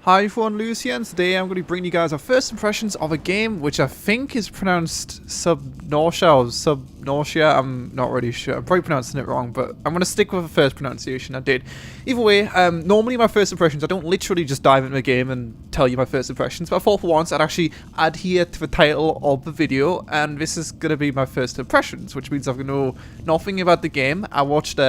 Hi everyone, Lewis here, and today I'm going to be bringing you guys our first impressions of a game which I think is pronounced Subnautica or Subnautica. I'm not really sure. I'm probably pronouncing it wrong, but I'm going to stick with the first pronunciation I did. Either way, normally my first impressions, I don't literally just dive into a game and tell you my first impressions, but I thought for once I'd actually adhere to the title of the video, and this is going to be my first impressions, which means I know nothing about the game. I watched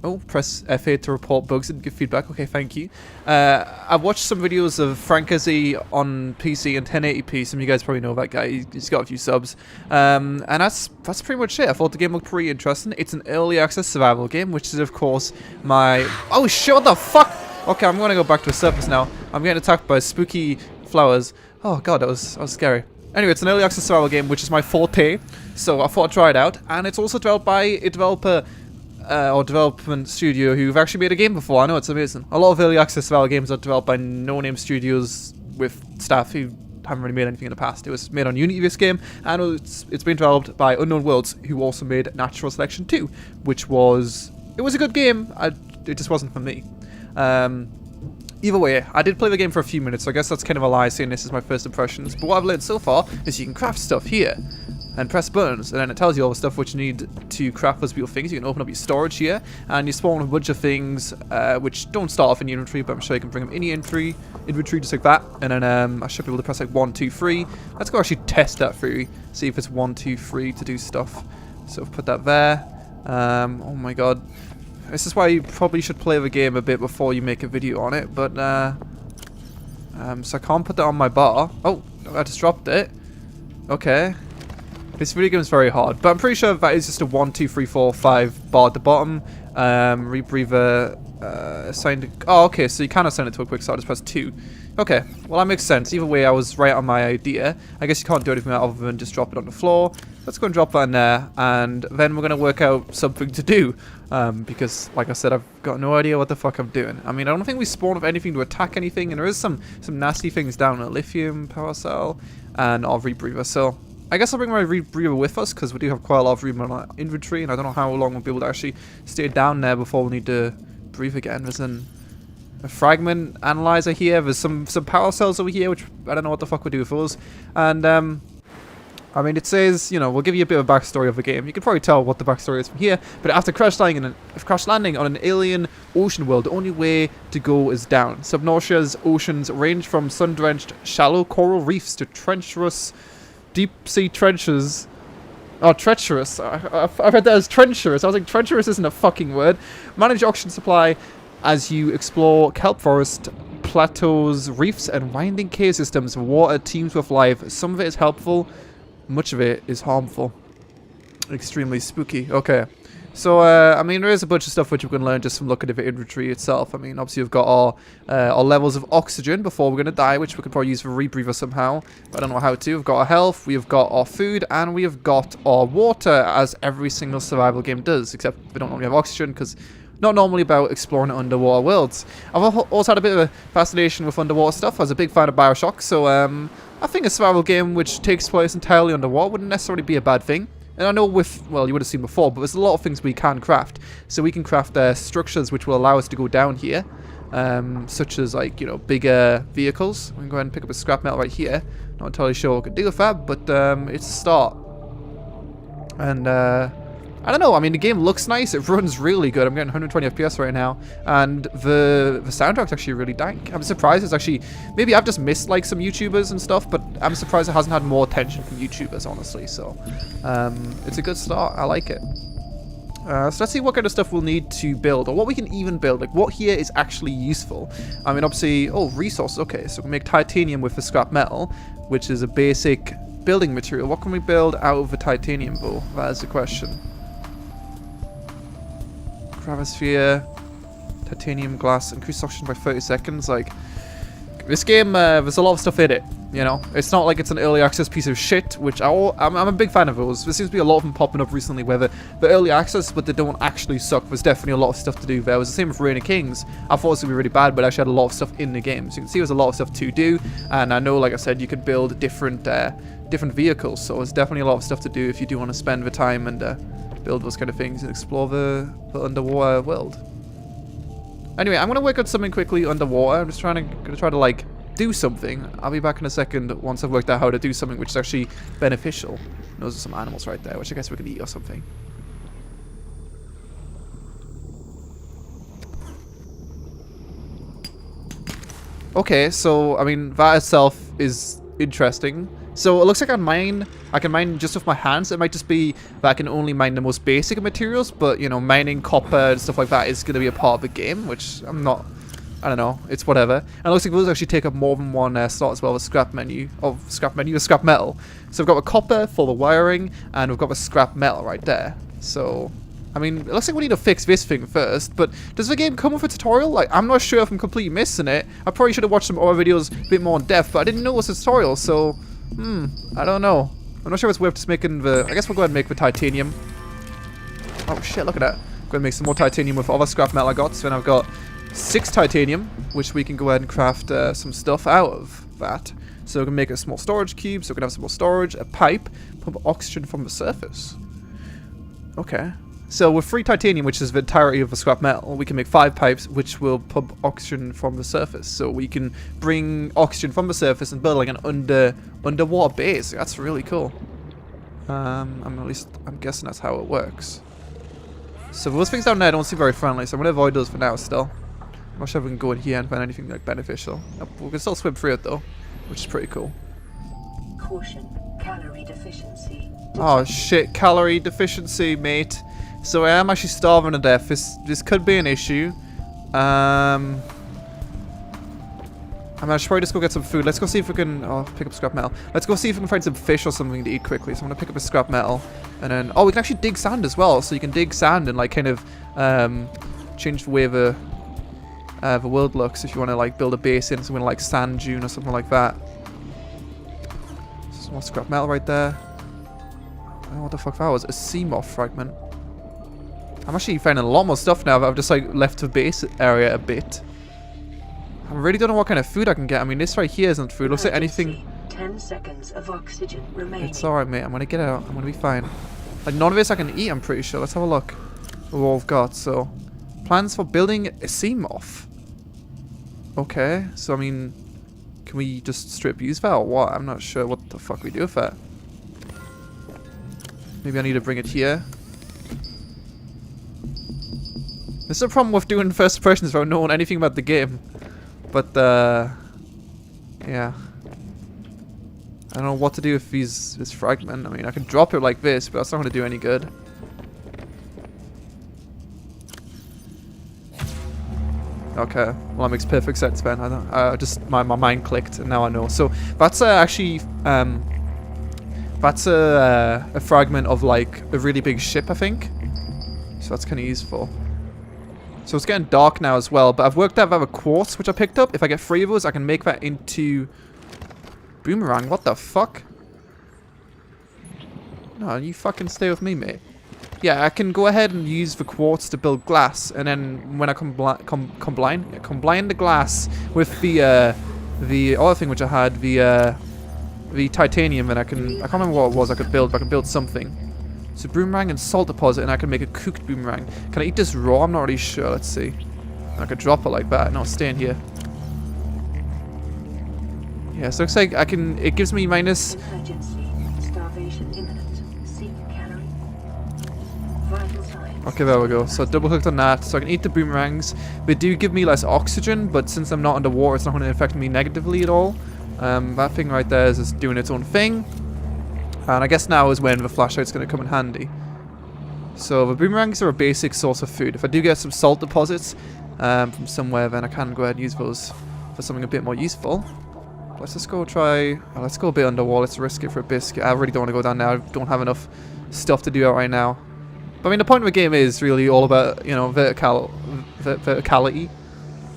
oh, press F8 to report bugs and give feedback. Okay, thank you. I've watched some videos of Frankazy on PC and 1080p. Some of you guys probably know that guy. He's got a few subs. And that's pretty much it. I thought the game looked pretty interesting. It's an early access survival game, which is, of course, my... Oh, shit, what the fuck? Okay, I'm going to go back to the surface now. I'm getting attacked by spooky flowers. Oh, God, that was scary. Anyway, it's an early access survival game, which is my forte. So I thought I'd try it out. And it's also developed by a developer... or development studio who've actually made a game before. I know, it's amazing. A lot of early access survival games are developed by no-name studios with staff who haven't really made anything in the past. It was made on Unity, this game, and it's been developed by Unknown Worlds, who also made Natural Selection 2, which was... It was a good game, it just wasn't for me. Either way, I did play the game for a few minutes, so I guess that's kind of a lie saying this is my first impressions, but what I've learned so far is you can craft stuff here. And press buttons, and then it tells you all the stuff which you need to craft those beautiful things. You can open up your storage here, and you spawn a bunch of things which don't start off in your inventory, but I'm sure you can bring them in your inventory just like that. And then I should be able to press like 1, 2, 3. Let's go actually test that through, see if it's 1, 2, 3 to do stuff. So I've put that there. Oh my god, this is why you probably should play the game a bit before you make a video on it. But so I can't put that on my bar. Oh, I just dropped it. Okay. This video game is very hard, but I'm pretty sure that is just a 1, 2, 3, 4, 5 bar at the bottom. Rebreather assigned. Oh, okay, so you can assign it to a quick start. Just press 2. Okay, well that makes sense. Either way, I was right on my idea. I guess you can't do anything other than just drop it on the floor. Let's go and drop that in there, and then we're gonna work out something to do. Because, like I said, I've got no idea what the fuck I'm doing. I mean, I don't think we spawn with anything to attack anything, and there is some nasty things down. A lithium power cell and our rebreather. So. I guess I'll bring my rebreather with us, because we do have quite a lot of room in our inventory, and I don't know how long we'll be able to actually stay down there before we need to breathe again. There's a fragment analyzer here, there's some power cells over here, which I don't know what the fuck we do with those. And, I mean, it says, you know, we'll give you a bit of a backstory of the game. You can probably tell what the backstory is from here, but after crash landing on an alien ocean world, the only way to go is down. Subnautica's oceans range from sun-drenched shallow coral reefs to treacherous deep sea trenches. Oh, treacherous. I've read that as treacherous. I was like, treacherous isn't a fucking word. Manage oxygen supply as you explore kelp forest, plateaus, reefs, and winding cave systems. Water teems with life. Some of it is helpful, much of it is harmful. Extremely spooky. Okay. So, I mean, there is a bunch of stuff which we can learn just from looking at the inventory itself. I mean, obviously we've got our levels of oxygen before we're going to die, which we could probably use for rebreather somehow. But I don't know how to. We've got our health, we've got our food, and we've got our water, as every single survival game does. Except we don't normally have oxygen, because not normally about exploring underwater worlds. I've also had a bit of a fascination with underwater stuff. I was a big fan of Bioshock, so I think a survival game which takes place entirely underwater wouldn't necessarily be a bad thing. And I know well, you would have seen before, but there's a lot of things we can craft. So we can craft structures which will allow us to go down here, such as, like, you know, bigger vehicles. We can go ahead and pick up a scrap metal right here. Not entirely sure what we can do with that, but it's a start. And I don't know, I mean, the game looks nice, it runs really good. I'm getting 120 FPS right now, and the soundtrack's actually really dank. I'm surprised it's actually, maybe I've just missed like some YouTubers and stuff, but I'm surprised it hasn't had more attention from YouTubers, honestly. So it's a good start. I like it. So let's see what kind of stuff we'll need to build, or what we can even build. Like, what here is actually useful. I mean, obviously, oh, resources. Okay, so we can make titanium with the scrap metal, which is a basic building material. What can we build out of the titanium, though? That is the question. Gravisphere, titanium, glass, increase oxygen by 30 seconds. Like, this game, there's a lot of stuff in it, you know? It's not like it's an early access piece of shit, which I'm a big fan of those. There seems to be a lot of them popping up recently where the early access, but they don't actually suck. There's definitely a lot of stuff to do there. It was the same with Reign of Kings. I thought it was going to be really bad, but I actually had a lot of stuff in the game. So you can see there's a lot of stuff to do, and I know, like I said, you could build different vehicles, so there's definitely a lot of stuff to do if you do want to spend the time and build those kind of things and explore the underwater world. Anyway, I'm gonna work on something quickly underwater. I'm just gonna try to like do something. I'll be back in a second once I've worked out how to do something which is actually beneficial. And those are some animals right there, which I guess we can eat or something. Okay, so I mean that itself is interesting. So it looks like I can mine just with my hands. It might just be that I can only mine the most basic of materials, but you know, mining copper and stuff like that is going to be a part of the game, which I don't know, it's whatever. And it looks like those actually take up more than one slot as well as scrap metal. So we've got the copper for the wiring, and we've got the scrap metal right there. So, I mean, it looks like we need to fix this thing first, but does the game come with a tutorial? Like, I'm not sure if I'm completely missing it. I probably should have watched some other videos a bit more in depth, but I didn't know it was a tutorial, so... I don't know. I'm not sure if it's worth just making the... I guess we'll go ahead and make the titanium. Oh shit, look at that. I'm going to make some more titanium with all the scrap metal I got. So then I've got 6 titanium, which we can go ahead and craft some stuff out of that. So we can make a small storage cube, so we can have some more storage, a pipe, pump oxygen from the surface. Okay. So with 3 titanium, which is the entirety of the scrap metal, we can make 5 pipes, which will pump oxygen from the surface. So we can bring oxygen from the surface and build like an underwater base. That's really cool. I'm guessing that's how it works. So those things down there don't seem very friendly, so I'm gonna avoid those for now. Still, I'm not sure if we can go in here and find anything like beneficial. We can still swim through it though, which is pretty cool. Caution, calorie deficiency. Oh shit, calorie deficiency, mate. So I am actually starving to death. This could be an issue. I should probably just go get some food. Let's go see if we can... Oh, pick up scrap metal. Let's go see if we can find some fish or something to eat quickly. So I'm going to pick up a scrap metal. And then... Oh, we can actually dig sand as well. So you can dig sand and like kind of change the way the world looks. If you want to like build a base in something like sand dune or something like that. Some more scrap metal right there. Oh, what the fuck that was? A sea moth fragment. I'm actually finding a lot more stuff now that I've just like left the base area a bit. I really don't know what kind of food I can get. I mean, this right here isn't food. Looks like anything. 10 seconds of oxygen remaining. It's alright, mate. I'm gonna get out. I'm gonna be fine. Like, none of this I can eat, I'm pretty sure. Let's have a look at what we've got. So, plans for building a sea moth. Okay, so I mean, can we just strip use that or what? I'm not sure what the fuck we do with that. Maybe I need to bring it here. This is a problem with doing first impressions without knowing anything about the game. But, yeah. I don't know what to do with this fragment. I mean, I can drop it like this, but that's not going to do any good. Okay, well that makes perfect sense, Ben. I don't, just my mind clicked, and now I know. So that's actually that's a fragment of like a really big ship, I think. So that's kind of useful. So it's getting dark now as well, but I've worked out that the quartz which I picked up, if I get 3 of those, I can make that into boomerang. What the fuck? No, you fucking stay with me, mate. Yeah, I can go ahead and use the quartz to build glass, and then when I combine the glass with the other thing which I had, the titanium, and I can't remember what it was I could build, but I can build something. So boomerang and salt deposit, and I can make a cooked boomerang. Can I eat this raw? I'm not really sure. Let's see. I could drop it like that. No, stay in here. Yeah, so it looks like I can. It gives me minus. Emergency. Starvation imminent. Seek calorie. Vital signs. Okay, there we go. So double clicked on that, so I can eat the boomerangs. They do give me less oxygen, but since I'm not underwater, it's not going to affect me negatively at all. That thing right there is just doing its own thing. And I guess now is when the flashlight's going to come in handy. So the boomerangs are a basic source of food. If I do get some salt deposits from somewhere, then I can go ahead and use those for something a bit more useful. Let's just go try... Oh, let's go a bit underwater. Let's risk it for a biscuit. I really don't want to go down there. I don't have enough stuff to do that right now. But I mean, the point of the game is really all about, you know, verticality.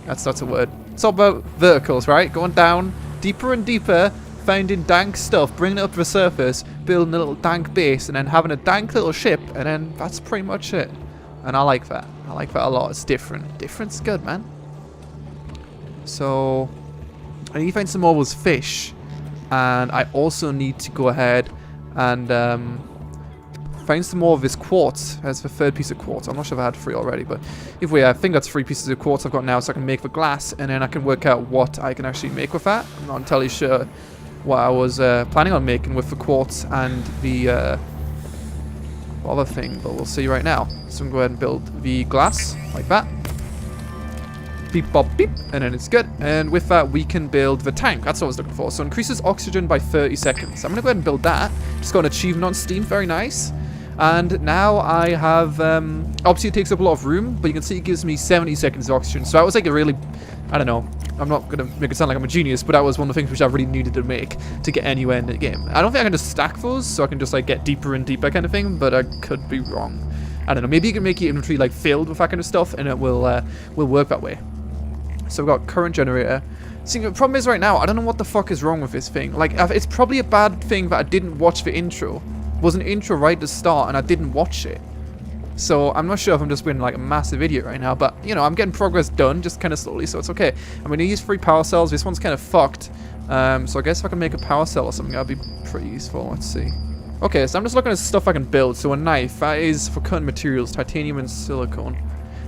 That's a word. It's all about verticals, right? Going down deeper and deeper, finding dank stuff, bringing it up to the surface, building a little dank base, and then having a dank little ship, and then that's pretty much it. And I like that. I like that a lot. It's different. Different's good, man. So I need to find some more of those fish, and I also need to go ahead and find some more of this quartz. That's the third piece of quartz. I'm not sure if I had 3 already, but if we, I think that's 3 pieces of quartz I've got now, so I can make the glass, and then I can work out what I can actually make with that. I'm not entirely sure what I was planning on making with the quartz and the other thing, but we'll see right now. So I'm going to go ahead and build the glass like that. Beep, bop, beep, and then it's good. And with that, we can build the tank. That's what I was looking for. So increases oxygen by 30 seconds. I'm going to go ahead and build that. Just got an achievement on Steam. Very nice. And now I have, obviously it takes up a lot of room, but you can see it gives me 70 seconds of oxygen. So that was like a really, I don't know, I'm not going to make it sound like I'm a genius, but that was one of the things which I really needed to make to get anywhere in the game. I don't think I can just stack those, so I can just like get deeper and deeper kind of thing, but I could be wrong. I don't know, maybe you can make your inventory like filled with that kind of stuff, and it will work that way. So we've got current generator. See, the problem is right now, I don't know what the fuck is wrong with this thing. Like, it's probably a bad thing that I didn't watch the intro. It was an intro right at the start, and I didn't watch it. So I'm not sure if I'm just being like a massive idiot right now, but you know, I'm getting progress done, just kind of slowly, so it's okay. I'm going to use 3 power cells. This one's kind of fucked. So I guess if I can make a power cell or something, that'd be pretty useful. Let's see. Okay, so I'm just looking at stuff I can build. So a knife, that is for cutting materials, titanium and silicone.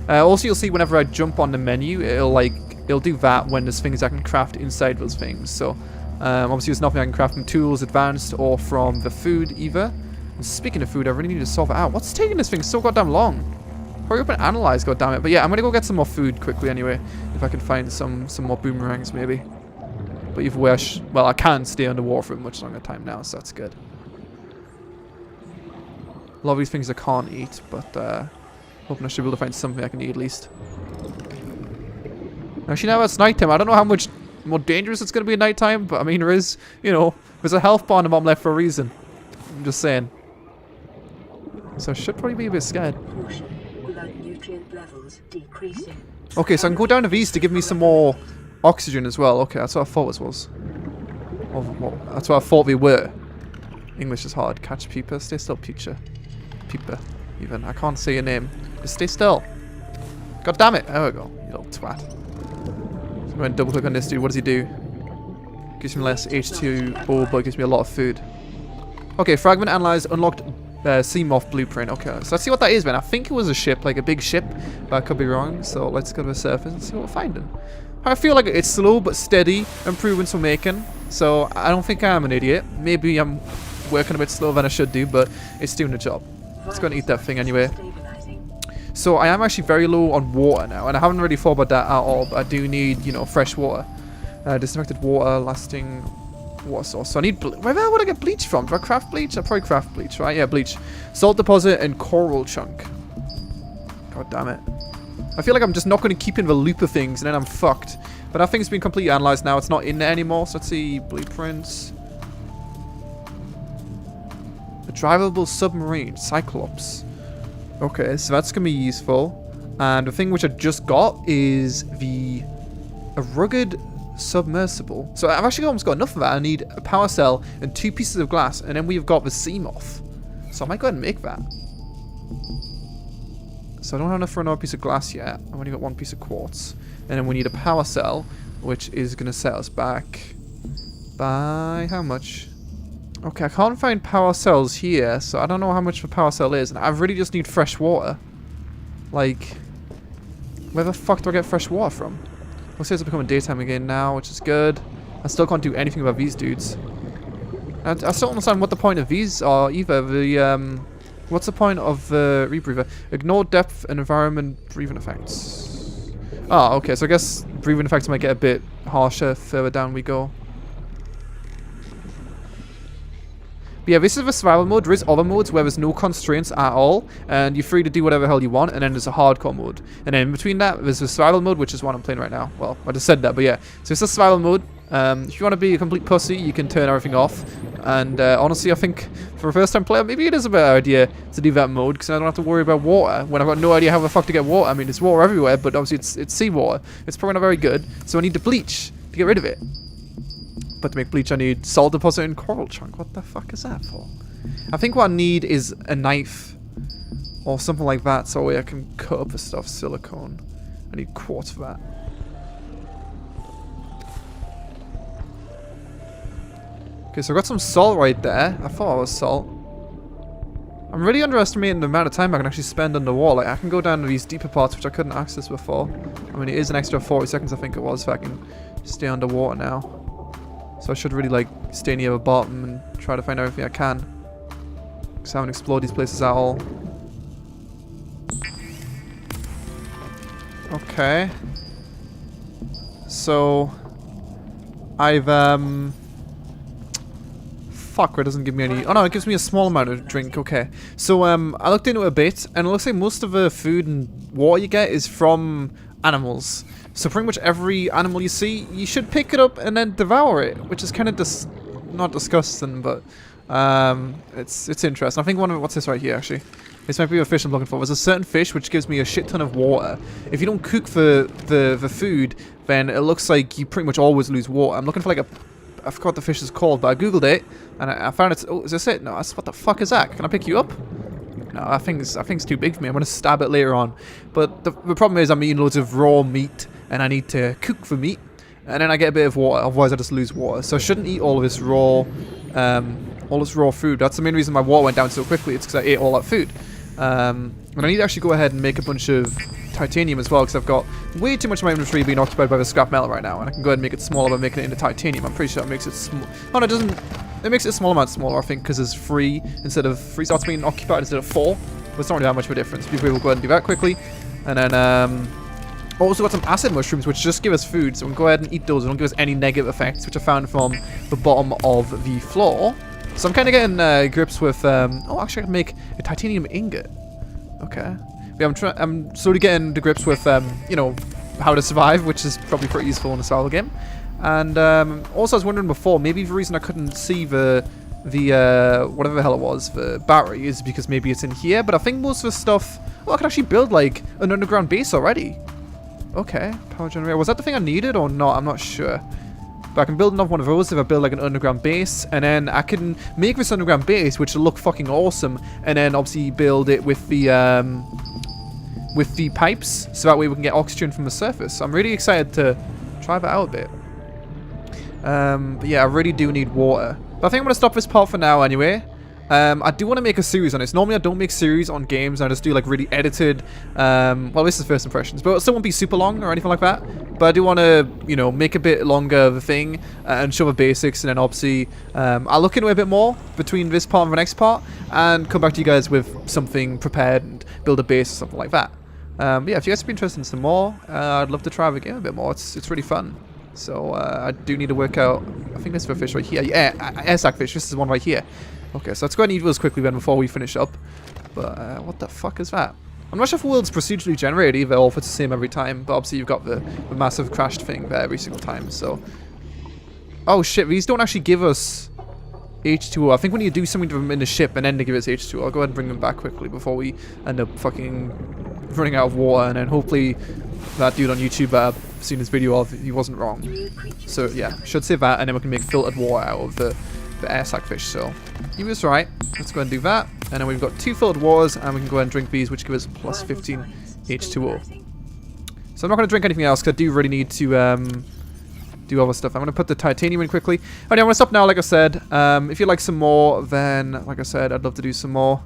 Also, you'll see whenever I jump on the menu, it'll do that when there's things I can craft inside those things. So obviously there's nothing I can craft from tools, advanced, or from the food either. And speaking of food, I really need to solve it out. What's taking this thing so goddamn long? Hurry up and analyze, goddammit. But yeah, I'm gonna go get some more food quickly anyway. If I can find some more boomerangs maybe. But either way, well, I can't stay underwater for much longer time now, so that's good. A lot of these things I can't eat, but hoping I should be able to find something I can eat at least. Actually, now it's nighttime. I don't know how much more dangerous it's going to be at nighttime, but I mean, there is, you know, there's a health bar on the bottom left for a reason. I'm just saying. So I should probably be a bit scared. Blood nutrient levels decreasing. Okay, so I can go down to these to give me some more oxygen as well. Okay, that's what I thought this was. Or, well, that's what I thought they were. English is hard. Catch peeper. Stay still, Peacher. Peeper. Even. I can't say your name. Just stay still. God damn it. There we go. You little twat. So I'm going to double click on this dude. What does he do? Gives me less H2O, but gives me a lot of food. Okay, fragment analyzed. Unlocked Seamoth blueprint. Okay, so let's see what that is, man. I think it was a ship, like a big ship, but I could be wrong. So let's go to the surface and see what we're finding. I feel like it's slow but steady improvements we're making. So I don't think I'm an idiot. Maybe I'm working a bit slower than I should do, but it's doing the job. Let's go and eat that thing anyway. So I am actually very low on water now, and I haven't really thought about that at all, but I do need, you know, fresh water. Disinfected water, lasting water source. So I need where would I get bleach from? Do I craft bleach? I probably craft bleach, right? Yeah, bleach. Salt deposit and coral chunk. God damn it. I feel like I'm just not going to keep in the loop of things, and then I'm fucked. But that thing's been completely analyzed now. It's not in there anymore. So let's see. Blueprints. A drivable submarine. Cyclops. Okay, so that's going to be useful. And the thing which I just got is a rugged submersible. So I've actually almost got enough of that. I need a power cell and 2 pieces of glass. And then we've got the Seamoth. So I might go ahead and make that. So I don't have enough for another piece of glass yet. I've only got 1 piece of quartz. And then we need a power cell, which is going to set us back by how much? Okay, I can't find power cells here, so I don't know how much the power cell is. And I really just need fresh water. Like, where the fuck do I get fresh water from? Looks like it's becoming daytime again now, which is good. I still can't do anything about these dudes. And I still don't understand what the point of these are either. The, what's the point of the rebreather? Ignore depth and environment breathing effects. Ah, okay, so I guess breathing effects might get a bit harsher further down we go. But yeah, this is the survival mode. There is other modes where there's no constraints at all, and you're free to do whatever the hell you want, and then there's a hardcore mode. And then in between that, there's the survival mode, which is what I'm playing right now. Well, I just said that, but yeah. So it's the survival mode. If you want to be a complete pussy, you can turn everything off. And honestly, I think for a first-time player, maybe it is a better idea to do that mode, because I don't have to worry about water when I've got no idea how the fuck to get water. I mean, there's water everywhere, but obviously it's seawater. It's probably not very good, so I need to bleach to get rid of it. But to make bleach, I need salt deposit and coral chunk. What the fuck is that for? I think what I need is a knife or something like that, so I can cut up the stuff. Silicone. I need quartz for that. Okay, so I got some salt right there. I thought it was salt. I'm I'm really underestimating the amount of time I can actually spend underwater. Like, I can go down to these deeper parts which I couldn't access before. I mean, it is an extra 40 seconds I think it was, if I can stay underwater now. So I should really like stay near the bottom and try to find everything I can. Because I haven't explored these places at all. Okay. So I've fuck, it doesn't give me any. Oh no, it gives me a small amount of drink. Okay. So I looked into it a bit, and it looks like most of the food and water you get is from animals. So pretty much every animal you see, you should pick it up and then devour it, which is kind of not disgusting, but it's interesting. I think one of what's this right here actually? This might be a fish I'm looking for. There's a certain fish which gives me a shit ton of water. If you don't cook the food, then it looks like you pretty much always lose water. I'm looking for like I forgot what the fish is called, but I googled it and I found it. Oh, is this it? No, what the fuck is that? Can I pick you up? No, I think it's too big for me. I'm gonna stab it later on. But the problem is I'm eating loads of raw meat and I need to cook for meat, and then I get a bit of water. Otherwise, I just lose water. So I shouldn't eat all of this raw food. That's the main reason my water went down so quickly. It's because I ate all that food. And I need to actually go ahead and make a bunch of titanium as well, because I've got way too much of my inventory being occupied by the scrap metal right now, and I can go ahead and make it smaller by making it into titanium. I'm pretty sure it makes it small. Oh no, it doesn't. It makes it a small amount smaller, I think, because it's 3 instead of 3 starts being occupied instead of 4. But it's not really that much of a difference. We'll go ahead and do that quickly. And then also got some acid mushrooms, which just give us food, so we can go ahead and eat those. They don't give us any negative effects, which I found from the bottom of the floor. So I'm kind of getting grips with. Oh, actually, I can make a titanium ingot. Okay. Yeah, I'm slowly getting to grips with you know, how to survive, which is probably pretty useful in a survival game. And also, I was wondering before, maybe the reason I couldn't see the whatever the hell it was, the battery, is because maybe it's in here. But I think most of the stuff. Well, I could actually build like an underground base already. Okay, power generator. Was that the thing I needed or not? I'm not sure. But I can build another one of those if I build like an underground base, and then I can make this underground base, which will look fucking awesome, and then obviously build it with the pipes, so that way we can get oxygen from the surface. So I'm really excited to try that out a bit. But yeah, I really do need water. But I think I'm going to stop this part for now anyway. I do want to make a series on this. Normally I don't make series on games. I just do like really edited, well, this is first impressions, but it still won't be super long or anything like that. But I do want to, you know, make a bit longer of the thing and show the basics, and then obviously I'll look into it a bit more between this part and the next part, and come back to you guys with something prepared and build a base or something like that. But yeah, if you guys would be interested in some more, I'd love to try the game a bit more. It's really fun. So I do need to work out. I think this is a fish right here. Yeah, air sac fish. This is one right here. Okay, so let's go ahead and eat those quickly then before we finish up. But what the fuck is that? I'm not sure if the world's procedurally generated either, or if it's the same every time. But obviously you've got the massive crashed thing there every single time. So, oh shit, these don't actually give us H2O. I think we need to do something to them in the ship and then they give us H2O. I'll go ahead and bring them back quickly before we end up fucking running out of water, and then hopefully that dude on YouTube I've seen this video of, he wasn't wrong. So yeah, should save that, and then we can make filtered water out of the air sac fish. So he was right. Let's go ahead and do that, and then we've got 2 filtered waters, and we can go ahead and drink these, which give us plus 15 H2O. So I'm not going to drink anything else because I do really need to do other stuff. I'm going to put the titanium in quickly. Anyway, I'm going to stop now, like I said. If you'd like some more, then like I said, I'd love to do some more.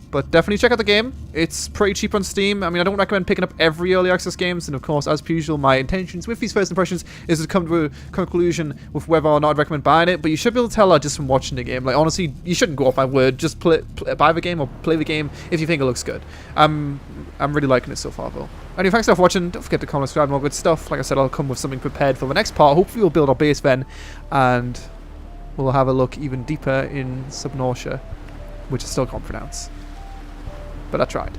But definitely check out the game. It's pretty cheap on Steam. I mean, I don't recommend picking up every early access games, and of course, as per usual, my intentions with these first impressions is to come to a conclusion with whether or not I'd recommend buying it. But you should be able to tell that just from watching the game. Like, honestly, you shouldn't go off my word. Just buy the game or play the game if you think it looks good. I'm really liking it so far, though. Anyway, thanks for watching. Don't forget to comment, subscribe, and all good stuff. Like I said, I'll come with something prepared for the next part. Hopefully, we'll build our base then, and we'll have a look even deeper in Subnautica, which I still can't pronounce. But I tried.